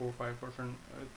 4-5%।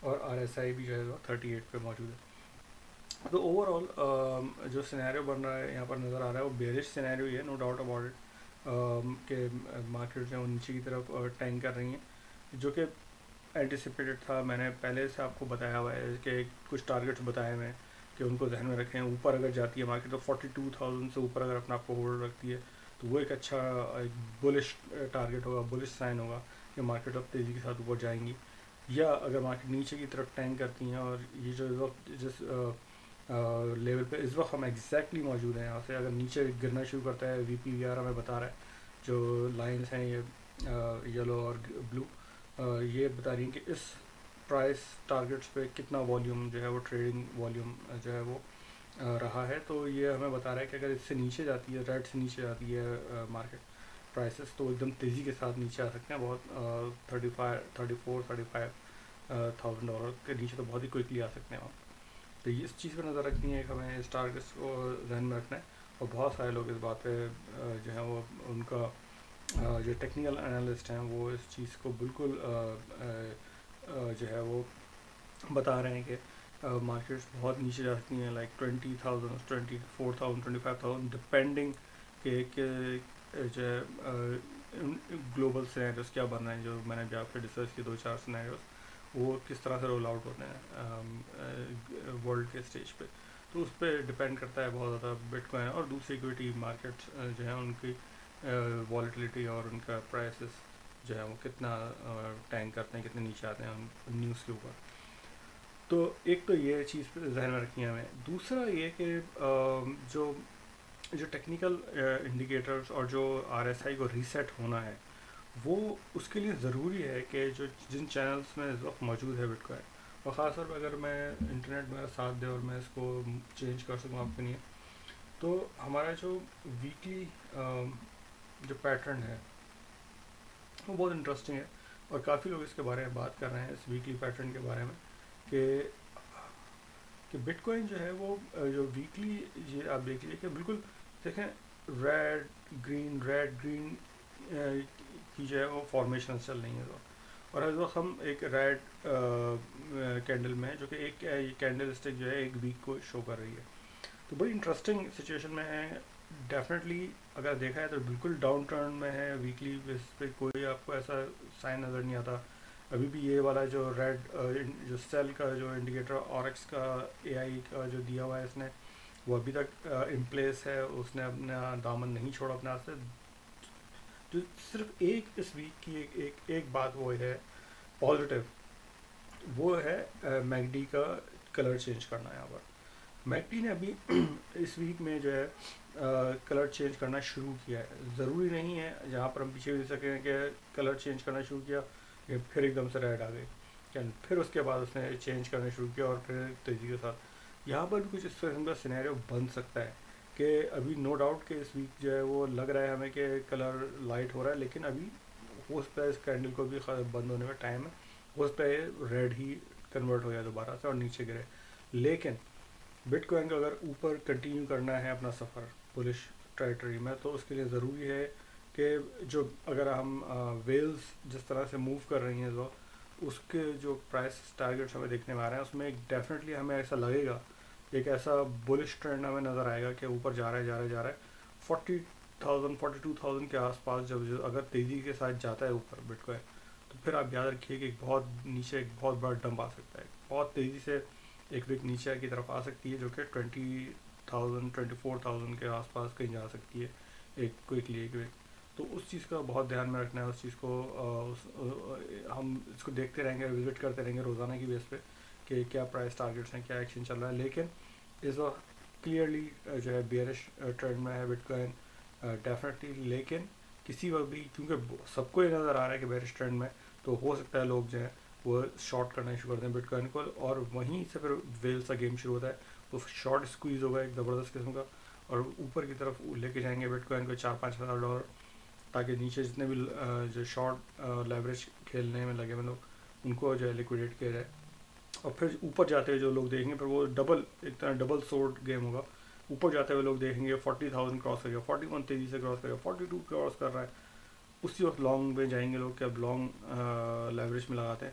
اور RSI بھی جو ہے وہ 38 پہ موجود ہے. تو اوور آل جو سینیریو بن رہا ہے یہاں پر نظر آ رہا ہے وہ بیرش سینیریو ہی ہے, نو ڈاؤٹ اباؤٹ اٹ, کہ مارکیٹ جو ہے وہ نیچے کی طرف ٹینک کر رہی ہیں, جو کہ اینٹیسپیٹڈ تھا. میں نے پہلے سے آپ کو بتایا ہوا ہے کہ کچھ ٹارگیٹس بتائے ہوئے ہیں کہ ان کو ذہن میں رکھیں. اوپر اگر جاتی ہے مارکیٹ تو 42,000 سے اوپر اگر اپنا آپ کو ہولڈ رکھتی ہے تو وہ ایک اچھا ایک بلش ٹارگیٹ ہوگا, بلش سائن ہوگا کہ مارکیٹ اب تیزی کے ساتھ اوپر جائیں گی. یا اگر مارکیٹ نیچے کی طرف ٹینک کرتی ہیں, اور یہ جو اس وقت جس لیول پہ اس وقت ہم ایگزیکٹلی موجود ہیں, یہاں سے اگر نیچے گرنا شروع کرتا ہے, VPVR ہمیں بتا رہا ہے, جو لائنس ہیں یہ یلو اور بلو, یہ بتا رہی ہیں کہ اس پرائس ٹارگیٹس پہ کتنا والیوم جو ہے وہ ٹریڈنگ والیوم جو ہے وہ رہا ہے. تو یہ ہمیں بتا رہا ہے کہ اگر اس سے نیچے جاتی ہے, ریٹ سے نیچے جاتی ہے مارکیٹ پرائسز, تو ایک دم تیزی کے ساتھ نیچے آ سکتے ہیں. بہت 35,000-34,000 کے نیچے تو بہت ہی کوئکلی آ سکتے ہیں ہم. تو یہ اس چیز پہ نظر رکھنی ہے کہ ہمیں اس ٹارگیٹس کو ذہن میں رکھنا ہے. اور بہت سارے لوگ اس بات پہ جو ہے وہ ان کا جو ٹیکنیکل انالسٹ ہیں وہ اس چیز کو بالکل جو ہے وہ بتا رہے ہیں کہ مارکیٹس بہت نیچے جا سکتی ہیں, لائک 20,000, 24,000, 25,000 ڈپینڈنگ کہ جو ہے گلوبل سینیریوز کیا بن رہے ہیں. جو میں نے بھی آپ کے ڈسکس کیے 2-4 سینیریوز, وہ کس طرح سے رول آؤٹ ہوتے ہیں ورلڈ کے اسٹیج پہ. تو اس پہ ڈپینڈ کرتا ہے بہت زیادہ بٹ کوائن اور دوسری اکویٹی مارکیٹس جو ہیں ان کی والیٹیلیٹی اور ان کا پرائسز جو ہے وہ کتنا ٹینک کرتے ہیں, کتنے نیچے آتے ہیں نیوز کے اوپر. تو ایک تو یہ چیز پہ ذہن میں رکھنی ہے ہمیں. دوسرا یہ کہ جو جو ٹیکنیکل انڈیکیٹرز اور جو RSI کو ریسیٹ ہونا ہے, وہ اس کے لیے ضروری ہے کہ جو جن چینلز میں اس وقت موجود ہے بٹ کوائن, اور خاص طور پہ اگر میں انٹرنیٹ میرا ساتھ دے اور میں اس کو چینج کر سکوں آپ کے لیے, تو ہمارا جو ویکلی جو پیٹرن ہے وہ بہت انٹرسٹنگ ہے. اور کافی لوگ اس کے بارے میں بات کر رہے ہیں, اس ویکلی پیٹرن کے بارے میں, کہ بٹ کوائن جو ہے وہ جو ویکلی یہ آپ دیکھ لیجیے کہ بالکل دیکھیں ریڈ گرین کی جو ہے وہ فارمیشن چل رہی ہیں. اور اس وقت ہم ایک ریڈ کینڈل میں, جو کہ ایک کینڈل اسٹک جو ہے ایک ویک کو شو کر رہی ہے, تو بڑی انٹرسٹنگ سچویشن میں ہے. ڈیفینیٹلی اگر دیکھا ہے تو بالکل ڈاؤن ٹرن میں ہے. ویکلی بیس پہ کوئی آپ کو ایسا سائن نظر نہیں آتا. ابھی بھی یہ والا جو ریڈ جو سیل کا جو انڈیکیٹر آرکس کا AI کا جو دیا ہوا ہے اس نے, وہ ابھی تک ان پلیس ہے. اس نے اپنا دامن نہیں چھوڑا اپنے ہاتھ سے. جو صرف ایک اس ویک کی ایک بات وہ ہے پازیٹیو, وہ ہے میگڈی کا کلر چینج کرنا. یہاں پر میگڈی نے ابھی اس ویک میں جو ہے کلر چینج کرنا شروع کیا ہے. ضروری نہیں ہے جہاں پر ہم پیچھے بھی دیکھ سکیں کہ کلر چینج کرنا شروع کیا, کہ پھر ایک دم سے ریڈ آ گئی, پھر اس کے بعد اس نے چینج کرنا شروع کیا اور پھر تیزی کے ساتھ. یہاں پر بھی کچھ اس قسم کا سینیریو بن سکتا ہے کہ ابھی نو ڈاؤٹ کہ اس ویک جو ہے وہ لگ رہا ہے ہمیں کہ کلر لائٹ ہو رہا ہے, لیکن ابھی ہو سکتا ہے اس کینڈل کو بھی بند ہونے میں ٹائم ہے, ہو سکتا ہے ریڈ ہی کنورٹ ہو جائے دوبارہ سے اور نیچے گرے. لیکن بٹ کوائن کو اگر اوپر کنٹینیو کرنا ہے اپنا سفر بلش ٹریٹری میں, تو اس کے لیے ضروری ہے کہ جو اگر ہم ویلز جس طرح سے موو کر رہی ہیں, تو اس کے جو پرائس ٹارگیٹس ہمیں دیکھنے میں آ رہے ہیں, اس میں ڈیفینیٹلی ہمیں ایسا لگے گا, ایک ایسا بلش ٹرینڈ ہمیں نظر آئے گا کہ اوپر جا رہا ہے 40,000 42,000 کے آس پاس. جب اگر تیزی کے ساتھ جاتا ہے اوپر بٹ کوائن, تو پھر آپ یاد رکھیے کہ ایک بہت نیچے ایک بہت بڑا ڈمپ آ سکتا ہے. بہت تیزی سے ایک ویک نیچے کی طرف آ سکتی ہے, جو کہ 20,000 24,000 کے آس پاس کہیں جا سکتی ہے ایک کوئکلی ایک ویک. تو اس چیز کا بہت دھیان میں رکھنا ہے. اس چیز کو ہم اس کو دیکھتے رہیں گے, وزٹ کرتے رہیں گے روزانہ کی بیس پہ کہ کیا پرائس ٹارگیٹس ہیں, کیا ایکشن چل رہا ہے. لیکن اس وقت کلیئرلی جو ہے بیئرش ٹرینڈ میں ہے بٹ کوائن ڈیفینیٹلی. لیکن کسی وقت بھی کیونکہ سب کو یہ نظر آ رہا ہے کہ بیئرش ٹرینڈ میں, تو ہو سکتا ہے لوگ جو ہیں وہ شارٹ کرنا شروع کر دیں بٹ کوائن کو, اور وہیں سے پھر ویلز کا گیم شروع ہوتا ہے. وہ شارٹ اسکویز ہوگا ایک زبردست قسم کا, اور اوپر کی طرف لے کے جائیں گے بٹ کوائن کو $4,000-5,000, تاکہ نیچے جتنے بھی جو شارٹ لیوریج کھیلنے میں لگے ہوئے لوگ, ان کو جو ہے لیکویڈیٹ کیا جائے. اور پھر اوپر جاتے ہوئے جو لوگ دیکھیں گے, پھر وہ ڈبل ایک طرح ڈبل سورڈ گیم ہوگا. اوپر جاتے ہوئے لوگ دیکھیں گے 40,000 کراس کر گیا, 41 تیزی سے کراس کر گیا, 42 کراس کر رہا ہے. اسی وقت لانگ میں جائیں گے لوگ کہ اب لانگ لیوریج میں لگاتے ہیں.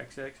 XX।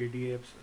ADF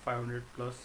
500+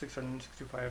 665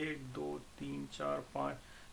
1 2 3 4 5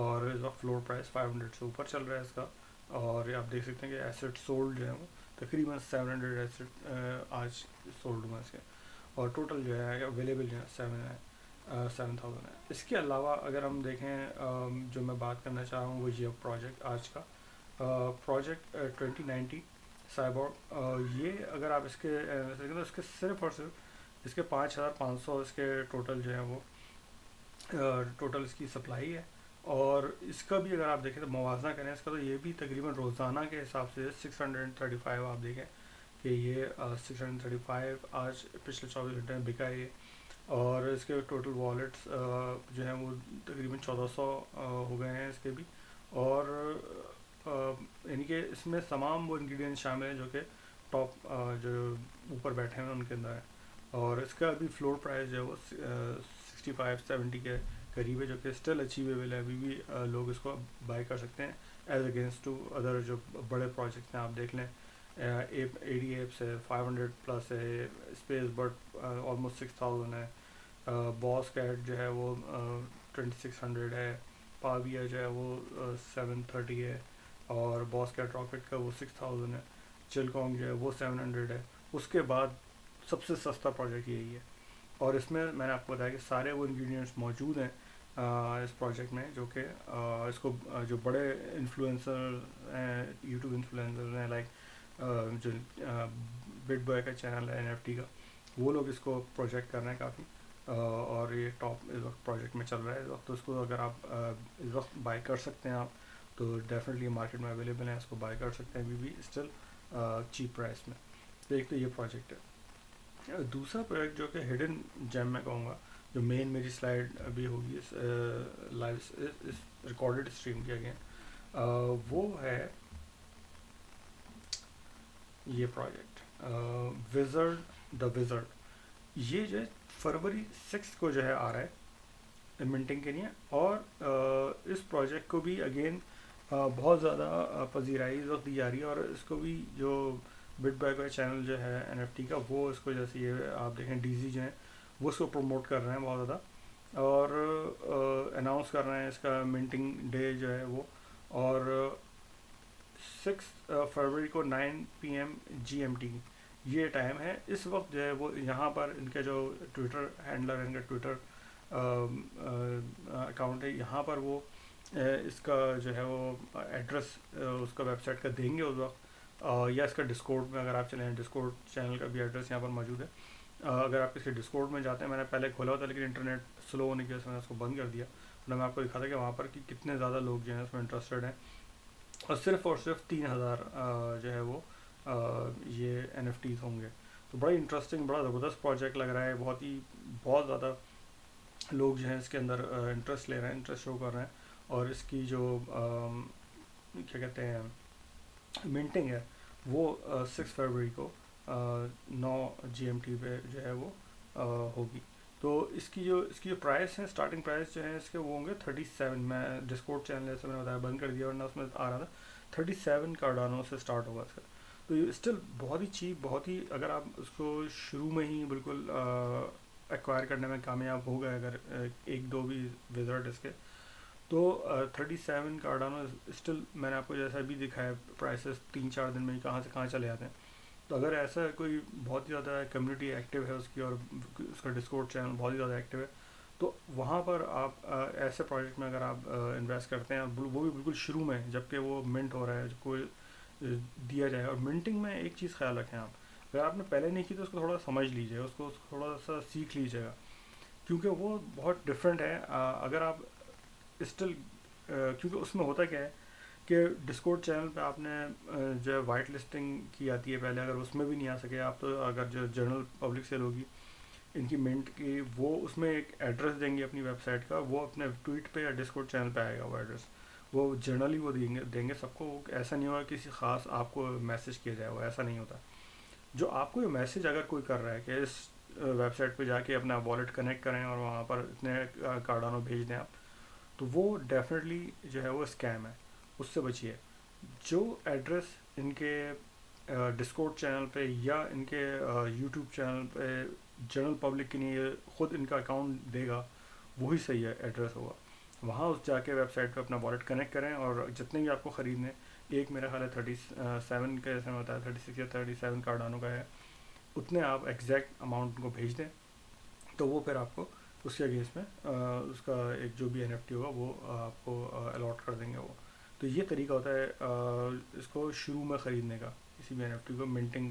اور اس وقت فلور پرائس 500 سے اوپر چل رہا ہے اس کا. اور یہ آپ دیکھ سکتے ہیں کہ ایسٹ سولڈ جو ہے وہ تقریباً 700 ایسٹ آج سولڈ ہوئے اس کے. اور ٹوٹل جو ہے اویلیبل جو ہے 7,000 ہے. اس کے علاوہ اگر ہم دیکھیں جو میں بات کرنا چاہ رہا ہوں وہ یہ پروجیکٹ آج کا پروجیکٹ 2090 سائبورگ. یہ اگر آپ اس کے اس کے صرف اور صرف اس کے 5,500 اس کے ٹوٹل جو ہے وہ ٹوٹل اس کی سپلائی ہے. اور اس کا بھی اگر آپ دیکھیں تو موازنہ کریں اس کا تو یہ بھی تقریباً روزانہ کے حساب سے 635 آپ دیکھیں کہ یہ 635 آج پچھلے 24 گھنٹے میں بکا ہے یہ. اور اس کے ٹوٹل والیٹس جو ہیں وہ تقریباً 1400 ہو گئے ہیں اس کے بھی. اور یعنی کہ اس میں تمام وہ انگریڈینٹ شامل ہیں جو کہ ٹاپ جو اوپر بیٹھے ہیں ان کے اندر ہے. اور اس کا ابھی فلور پرائز جو ہے وہ 65-70 کے قریب ہے جو کہ اسٹل اچیویبل ہے. ابھی بھی لوگ اس کو بائی کر سکتے ہیں ایز اگینسٹ ٹو ادر جو بڑے پروجیکٹس ہیں. آپ دیکھ لیں AD ایپس ہے 500 پلس ہے, اسپیس برڈ آلموسٹ 6,000 ہے, باس کیٹ جو ہے وہ 2600 ہے, پاویا جو ہے وہ 730 ہے, اور باس کیٹ راکٹ کا وہ 6000 ہے, چلکانگ جو ہے وہ 700 ہے. اس کے بعد سب سے سستا پروجیکٹ یہی ہے. اور اس میں نے آپ کو بتایا کہ سارے وہ انگریڈینٹس موجود ہیں اس پروجیکٹ میں جو کہ اس کو جو بڑے انفلوئنسر ہیں یوٹیوب انفلوئنسر ہیں لائک جو بٹ بوائے کا چینل ہے NFT کا, وہ لوگ اس کو پروجیکٹ کر رہے ہیں کافی. اور یہ ٹاپ اس وقت پروجیکٹ میں چل رہا ہے اس وقت. تو اس کو اگر آپ اس وقت بائی کر سکتے ہیں آپ تو ڈیفینیٹلی مارکیٹ میں اویلیبل ہیں, اس کو بائی کر سکتے ہیں ابھی بھی اسٹل چیپ پرائس میں. تو ایک تو یہ پروجیکٹ ہے. دوسرا پروجیکٹ جو کہ ہڈن جیم میں کہوں گا, جو مین میری سلائڈ ابھی ہوگی اس لائیو اس ریکارڈڈ اسٹریم کے اگین, وہ ہے یہ پروجیکٹ وزرڈ دا وزرڈ. یہ جو ہے فروری 6 کو جو ہے آ رہا ہے منٹنگ کے لیے. اور اس پروجیکٹ کو بھی اگین بہت زیادہ پذیرائی اس وقت دی جا رہی ہے. اور اس کو بھی جو بٹ بائی کا چینل جو ہے NFT کا, وہ اس کو جیسے یہ آپ دیکھیں DZ جو ہیں وہ اس کو پروموٹ کر رہے ہیں بہت زیادہ, اور اناؤنس کر رہے ہیں اس کا منٹنگ ڈے جو ہے وہ. اور 6 فروری کو 9 PM GMT یہ ٹائم ہے. اس وقت جو ہے وہ یہاں پر ان کا جو ٹویٹر ہینڈلر ہے, ان کا ٹویٹر اکاؤنٹ ہے, یہاں پر وہ اس کا جو ہے وہ ایڈریس اس کا ویب سائٹ کا دیں گے اس وقت. یا اس کا ڈسکورڈ میں اگر آپ چلیں, ڈسکورڈ چینل کا بھی ایڈریس یہاں پر موجود ہے. اگر آپ اس کے ڈسکورڈ میں جاتے ہیں, میں نے پہلے کھولا ہوتا لیکن انٹرنیٹ سلو ہونے کی وجہ سے میں نے اس کو بند کر دیا. میں آپ کو دکھا تھا کہ وہاں پر کتنے زیادہ لوگ جو ہیں اس میں انٹرسٹڈ ہیں. اور صرف 3,000 جو ہے وہ یہ NFTs ہوں گے. تو بڑا انٹرسٹنگ, بڑا زبردست پروجیکٹ لگ رہا ہے. بہت زیادہ لوگ جو ہیں اس کے اندر انٹرسٹ لے رہے ہیں, انٹرسٹ شو کر رہے ہیں. اور اس کی جو کیا کہتے ہیں منٹنگ ہے وہ 6 فروری کو 9 GMT پہ جو ہے وہ ہوگی. تو اس کی جو پرائس ہے, اسٹارٹنگ پرائس جو ہے اس کے وہ ہوں گے 37. میں ڈسکورڈ چینل جیسے میں نے بتایا بند کر دیا, ورنہ اس میں آ رہا تھا 37 کارڈانو سے اسٹارٹ ہوگا اس کا. تو یہ اسٹل بہت ہی چیپ, بہت ہی, اگر آپ اس کو شروع میں ہی بالکل ایکوائر کرنے میں کامیاب ہو گئے اگر ایک دو بھی وزرڈ اس کے, تو 37 کارڈانو اسٹل میں نے آپ کو جیسا بھی دکھایا پرائسز 3-4 دن میں ہی کہاں سے کہاں چلے جاتے ہیں. تو اگر ایسا کوئی بہت ہی زیادہ کمیونٹی ایکٹیو ہے اس کی, اور اس کا ڈسکورڈ چینل بہت ہی زیادہ ایکٹیو ہے, تو وہاں پر آپ ایسے پروجیکٹ میں اگر آپ انویسٹ کرتے ہیں, وہ بھی بالکل شروع میں جب کہ وہ منٹ ہو رہا ہے, کوئی دیا جائے. اور منٹنگ میں ایک چیز خیال رکھیں آپ, اگر آپ نے پہلے نہیں کی تو اس کو تھوڑا سمجھ لیجیے, اس کو تھوڑا سا سیکھ لیجیے گا, کیونکہ وہ بہت ڈفرینٹ ہے. اگر آپ اسٹل کیونکہ اس میں ہوتا کیا ہے کہ ڈسکورڈ چینل پہ آپ نے جو ہے وائٹ لسٹنگ کی جاتی ہے پہلے, اگر اس میں بھی نہیں آ سکے آپ تو اگر جو جنرل پبلک سیل ہوگی ان کی منٹ کی, وہ اس میں ایک ایڈریس دیں گے اپنی ویب سائٹ کا, وہ اپنے ٹویٹ پہ یا ڈسکورڈ چینل پہ آئے گا وہ ایڈریس, وہ جنرلی وہ دیں گے سب کو. ایسا نہیں ہوگا کسی خاص آپ کو میسج کیا جائے, وہ ایسا نہیں ہوتا. جو آپ کو یہ میسج اگر کوئی کر رہا ہے کہ اس ویب سائٹ پہ جا کے اپنا والیٹ کنیکٹ کریں اور وہاں پر اتنے کارڈانو بھیج دیں آپ, تو وہ ڈیفینیٹلی جو ہے وہ اسکیم ہے, اس سے بچیے. جو ایڈریس ان کے ڈسکورڈ چینل پہ یا ان کے یوٹیوب چینل پہ جنرل پبلک کے لیے خود ان کا اکاؤنٹ دے گا, وہی صحیح ہے ایڈریس ہوگا. وہاں اس جا کے ویب سائٹ پہ اپنا والیٹ کنیکٹ کریں اور جتنے بھی آپ کو خریدنے، ایک میرا خیال ہے 37 کا، جیسے میں بتایا 36 یا 37 کارڈانو کا ہے، اتنے آپ ایگزیکٹ اماؤنٹ کو بھیج دیں، تو وہ پھر آپ کو اس کے اگینسٹ میں اس کا ایک جو بھی NFT ہوگا وہ آپ کو الاٹ کر دیں گے وہ. تو یہ طریقہ ہوتا ہے اس کو شروع میں خریدنے کا، کسی بھی NFT کو منٹنگ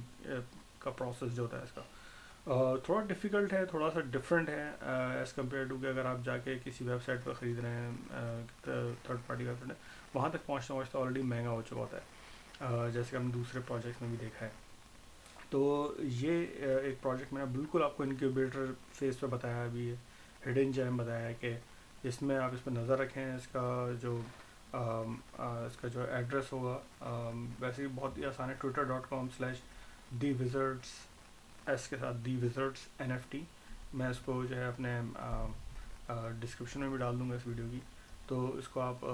کا پروسیس جو ہوتا ہے اس کا تھوڑا ڈیفیکلٹ ہے، تھوڑا سا ڈفرینٹ ہے ایز کمپیئر ٹو کہ اگر آپ جا کے کسی ویب سائٹ پہ خرید رہے ہیں، تھرڈ پارٹی ویب سائٹ ہے، وہاں تک پہنچتا پہنچتا آلریڈی مہنگا ہو چکا ہوتا ہے، جیسے کہ ہم نے دوسرے پروجیکٹس میں بھی دیکھا ہے. تو یہ ایک پروجیکٹ میں نے بالکل آپ کو انکیوبیٹر فیس پہ بتایا ابھی ہے، ہڈن جیم بتایا ہے کہ اس میں آپ اس پہ نظر رکھیں. اس کا جو اس کا جو ایڈریس ہوگا ویسے ہی بہت ہی آسان ہے، twitter.com/theWizards ایس کے ساتھ theWizards NFT. میں اس کو جو ہے اپنے ڈسکرپشن میں بھی ڈال دوں گا اس ویڈیو کی، تو اس کو آپ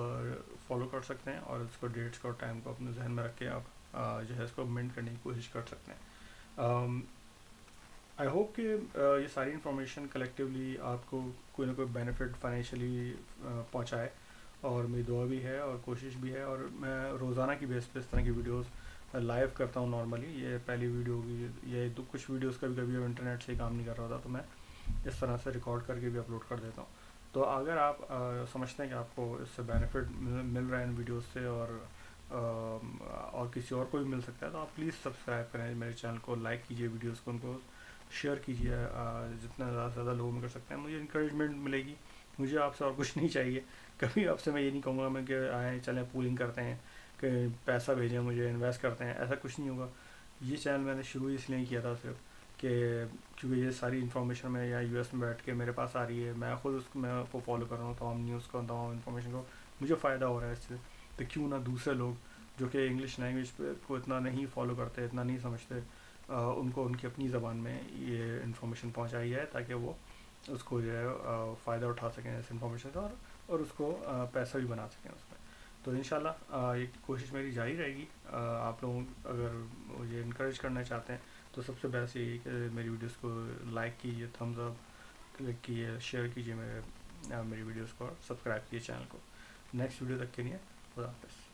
فالو کر سکتے ہیں اور اس کو ڈیٹس کو اور ٹائم کو اپنے ذہن میں رکھ کے آپ جو ہے اس کو منٹ کرنے کی کوشش کر سکتے ہیں. آئی ہوپ کہ یہ ساری انفارمیشن کلیکٹیولی آپ کو کوئی نہ کوئی بینیفٹ فائنینشلی پہنچائے، اور میری دعا بھی ہے اور کوشش بھی ہے. اور میں روزانہ کی بیس پہ اس طرح کی ویڈیوز لائیو کرتا ہوں نارملی. یہ پہلی ویڈیو ہوگی، یہ کچھ ویڈیوز کبھی کبھی انٹرنیٹ سے ہی کام نہیں کر رہا تھا تو میں اس طرح سے ریکارڈ کر کے بھی اپلوڈ کر دیتا ہوں. تو اگر آپ سمجھتے ہیں کہ آپ کو اس سے بینیفٹ مل رہا ہے ان ویڈیوز سے، اور کسی اور کو بھی مل سکتا ہے، تو آپ پلیز سبسکرائب کریں میرے چینل کو، لائک کیجیے ویڈیوز کو، ان کو شیئر کیجیے جتنا زیادہ سے زیادہ لوگوں میں کر سکتے ہیں. مجھے انکریجمنٹ ملے گی، مجھے آپ سے اور کچھ نہیں چاہیے. کبھی آپ سے میں یہ نہیں کہوں گا میں کہ آئیں چلیں پولنگ کرتے ہیں، کہ پیسہ بھیجیں مجھے، انویسٹ کرتے ہیں، ایسا کچھ نہیں ہوگا. یہ چینل میں نے شروع اس لیے کیا تھا صرف کہ کیونکہ یہ ساری انفارمیشن میں یا US میں بیٹھ کے میرے پاس آ رہی ہے، میں خود اس کو فالو کر رہا ہوں، تمام نیوز کو، تمام انفارمیشن کو، مجھے فائدہ ہو رہا ہے اس سے. تو کیوں نہ دوسرے لوگ جو کہ انگلش لینگویج کو اتنا نہیں فالو کرتے، اتنا نہیں سمجھتے، ان کو ان کی اپنی زبان میں یہ انفارمیشن پہنچائی جائے تاکہ وہ اس کو جو ہے فائدہ اٹھا سکیں اس انفارمیشن کا، اور اس کو پیسہ بھی بنا سکیں اس میں. تو انشاءاللہ یہ کوشش میری جاری رہے گی. آپ لوگ اگر مجھے انکریج کرنا چاہتے ہیں تو سب سے بیسٹ یہی کہ میری ویڈیوز کو لائک کیجیے، تھمز اپ کلک کیجیے، شیئر کیجیے میری ویڈیوز کو، اور سبسکرائب کیجیے چینل کو. نیکسٹ ویڈیو تک کے لیے خدا حافظ.